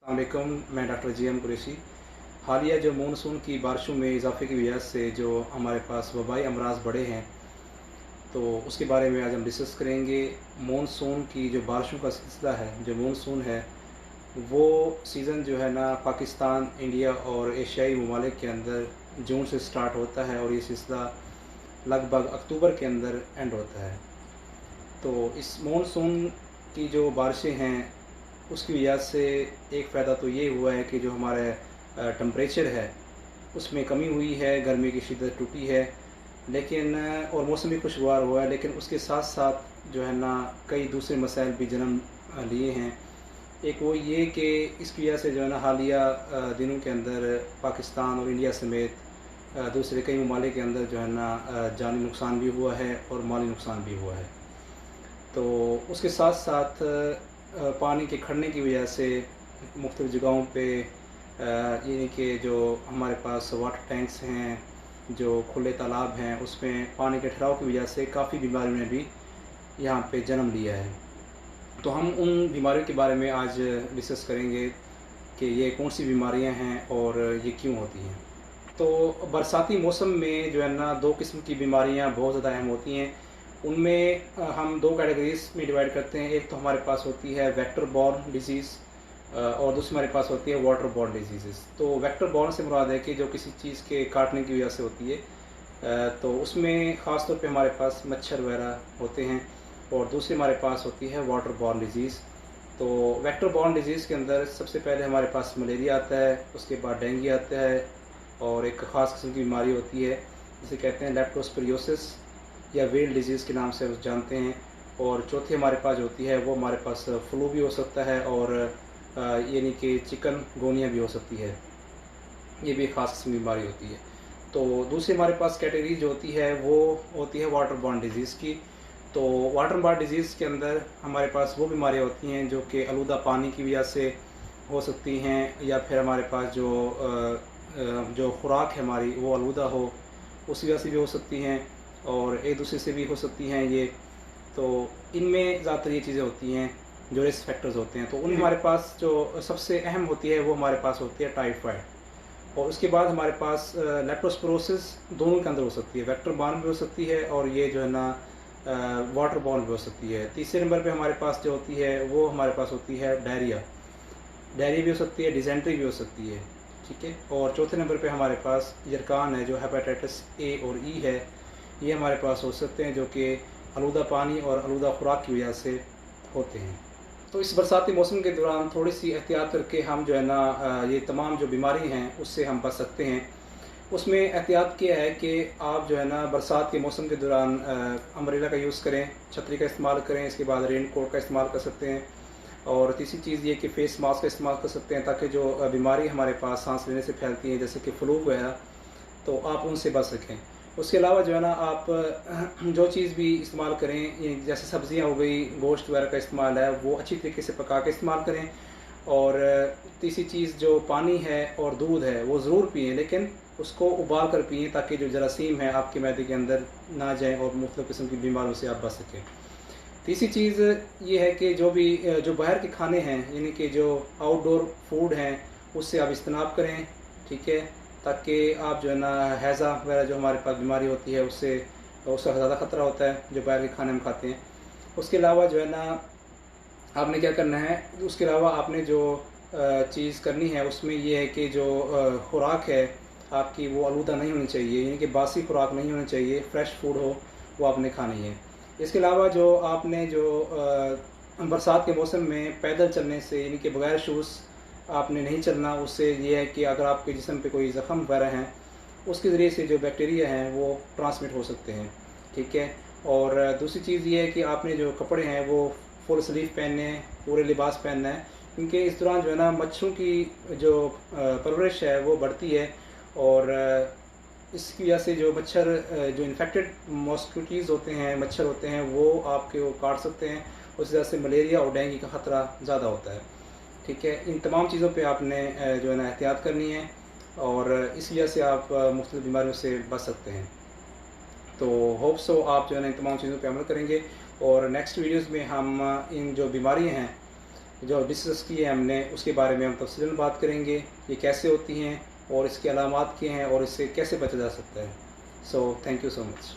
अस्सलामुअलैकुम, मैं doctor GM. Qureshi. हालिया जो मानसून की बारिशों में इजाफे की वजह से जो हमारे पास वबाई अमराज बढ़े हैं, तो उसके बारे में आज हम डिस्कस करेंगे। मानसून की जो बारिशों का सिलसिला है, जो मानसून है, वो सीज़न जो है ना पाकिस्तान, इंडिया और एशियाई ममालिक के अंदर जून से स्टार्ट होता है और ये सिलसिला लगभग अक्टूबर के अंदर एंड होता है। तो इस मानसून की जो बारिशें हैं, उसकी वजह से एक फ़ायदा तो ये हुआ है कि जो हमारे टेम्परेचर है उसमें कमी हुई है, गर्मी की शिद्दत टूटी है, लेकिन और मौसम भी खुशगवार हुआ है। लेकिन उसके साथ साथ जो है ना कई दूसरे मसाइल भी जन्म लिए हैं। एक वो ये कि इसकी वजह से जो है ना हालिया दिनों के अंदर पाकिस्तान और इंडिया समेत दूसरे कई ममालिक के अंदर जो है ना जानी नुकसान भी हुआ है और माली नुकसान भी हुआ है। तो उसके साथ साथ पानी के खड़ने की वजह से मुख्तलिफ़ जगहों पे यानी कि जो हमारे पास वाटर टैंक्स हैं, जो खुले तालाब हैं, उसमें पानी के ठहराव की वजह से काफ़ी बीमारियों ने भी यहाँ पे जन्म लिया है। तो हम उन बीमारियों के बारे में आज डिस्कस करेंगे कि ये कौन सी बीमारियाँ हैं और ये क्यों होती हैं। तो बरसाती मौसम में जो है ना 2 किस्म की बीमारियाँ बहुत ज़्यादा अहम होती हैं। उनमें हम 2 कैटेगरीज़ में डिवाइड करते हैं। एक तो हमारे पास होती है वेक्टर बॉर्न डिजीज़ और दूसरी हमारे पास होती है वाटर बॉर्न डिजीज़। तो वेक्टर बॉर्न से मुराद है कि जो किसी चीज़ के काटने की वजह से होती है, तो उसमें ख़ास तौर पे हमारे पास मच्छर वगैरह होते हैं, और दूसरी हमारे पास होती है वाटर बॉर्न डिजीज़। तो वेक्टर बॉर्न डिजीज़ के अंदर सबसे पहले हमारे पास मलेरिया आता है, उसके बाद डेंगू आता है, और एक ख़ास किस्म की बीमारी होती है जिसे कहते हैं लेप्टोस्पिरोसिस या वेल डिजीज़ के नाम से उसे जानते हैं। और चौथी हमारे पास होती है वो हमारे पास फ्लू भी हो सकता है, और यानी कि चिकनगुनिया भी हो सकती है। ये भी एक ख़ास किस्म की बीमारी होती है। तो दूसरी हमारे पास कैटेगरी जो होती है वो होती है वाटर बॉर्न डिजीज़ की। तो वाटर बॉर्न डिजीज़ के अंदर हमारे पास वो बीमारियाँ होती हैं जो कि आलूदा पानी की वजह से हो सकती हैं, या फिर हमारे पास जो खुराक है हमारी वो आलूदा हो, उस वजह से भी हो सकती हैं, और एक दूसरे से भी हो सकती हैं ये। तो इनमें ज़्यादातर ये चीज़ें होती हैं जो रिस्क फैक्टर्स होते हैं। तो उनमें हमारे पास जो सबसे अहम होती है वो हमारे पास होती है टाइफाइड, और उसके बाद हमारे पास लेप्टोस्पिरोसिस दोनों के अंदर हो सकती है। वेक्टर बॉर्न भी हो सकती है और ये जो है ना वाटर बॉर्न भी हो सकती है। तीसरे नंबर पे हमारे पास जो होती है वो हमारे पास होती है डायरिया। डायरिया भी हो सकती है, डिसेंट्री भी हो सकती है, ठीक है। और चौथे नंबर पे हमारे पास यरकान है, जो हेपेटाइटिस ए और ई है, ये हमारे पास हो सकते हैं, जो कि आलूदा पानी और आलूदा खुराक की वजह से होते हैं। तो इस बरसाती मौसम के दौरान थोड़ी सी एहतियात करके हम जो है ना ये तमाम जो बीमारी हैं उससे हम बच सकते हैं। उसमें एहतियात क्या है कि आप जो है ना बरसात के मौसम के दौरान अम्ब्रेला का यूज़ करें, छतरी का इस्तेमाल करें, इसके बाद रेन कोट का इस्तेमाल कर सकते हैं, और तीसरी चीज़ ये कि फ़ेस मास्क का इस्तेमाल कर सकते हैं, ताकि जो बीमारी हमारे पास सांस लेने से फैलती हैं जैसे कि फ्लू वगैरह, तो आप उनसे बच सकें। उसके अलावा जो है ना आप जो चीज़ भी इस्तेमाल करें, ये जैसे सब्ज़ियाँ हो गई, गोश्त वगैरह का इस्तेमाल है, वो अच्छी तरीके से पका के इस्तेमाल करें। और तीसरी चीज़ जो पानी है और दूध है वो ज़रूर पिएँ, लेकिन उसको उबाल कर पिएँ, ताकि जो जरासीम है आपके मैदे के अंदर ना जाएँ और मुख्तलिफ़ किस्म की बीमारियों से आप बच सकें। तीसरी चीज़ ये है कि जो बाहर के खाने हैं, यानी कि जो आउटडोर फूड हैं, उससे आप इज्तनाब करें, ठीक है, ताकि आप जो है ना हैज़ा वगैरह जो हमारे पास बीमारी होती है उससे ज़्यादा ख़तरा होता है जो बाहर के खाने हम खाते हैं। उसके अलावा जो है ना आपने क्या करना है, उसके अलावा आपने जो चीज़ करनी है उसमें ये है कि जो खुराक है आपकी वो आलूदा नहीं होनी चाहिए, यानी कि बासी खुराक नहीं होनी चाहिए, फ्रेश फूड हो वो आपने खानी है। इसके अलावा जो आपने जो बरसात के मौसम में पैदल चलने से, यानी कि बगैर शूज़ आपने नहीं चलना। उससे ये है कि अगर आपके जिस्म पे कोई ज़ख़म वगैरह हैं, उसके ज़रिए से जो बैक्टीरिया हैं वो ट्रांसमिट हो सकते हैं, ठीक है। और दूसरी चीज़ ये है कि आपने जो कपड़े हैं वो फुल स्लीव पहनने हैं, पूरे लिबास पहनना है, क्योंकि इस दौरान जो है ना मच्छरों की जो परवरिश है वो बढ़ती है, और इसकी वजह से जो मच्छर जो इन्फेक्टेड मॉस्किटोज़ होते हैं, मच्छर होते हैं, वो आपके वो काट सकते हैं। उस वजह से मलेरिया और डेंगू का ख़तरा ज़्यादा होता है, ठीक है। इन तमाम चीज़ों पे आपने जो है ना एहतियात करनी है, और इस वजह से आप मुख्तलिफ़ बीमारियों से बच सकते हैं। तो होप सो आप जो है ना इन तमाम चीज़ों पे अमल करेंगे, और नेक्स्ट वीडियोज़ में हम इन जो बीमारियाँ हैं जो डिस्कस की है हमने उसके बारे में हम तफसीलन बात करेंगे, ये कैसे होती हैं और इसकी अलामात क्या हैं और इससे कैसे बचा जा सकता है। So thank you so much.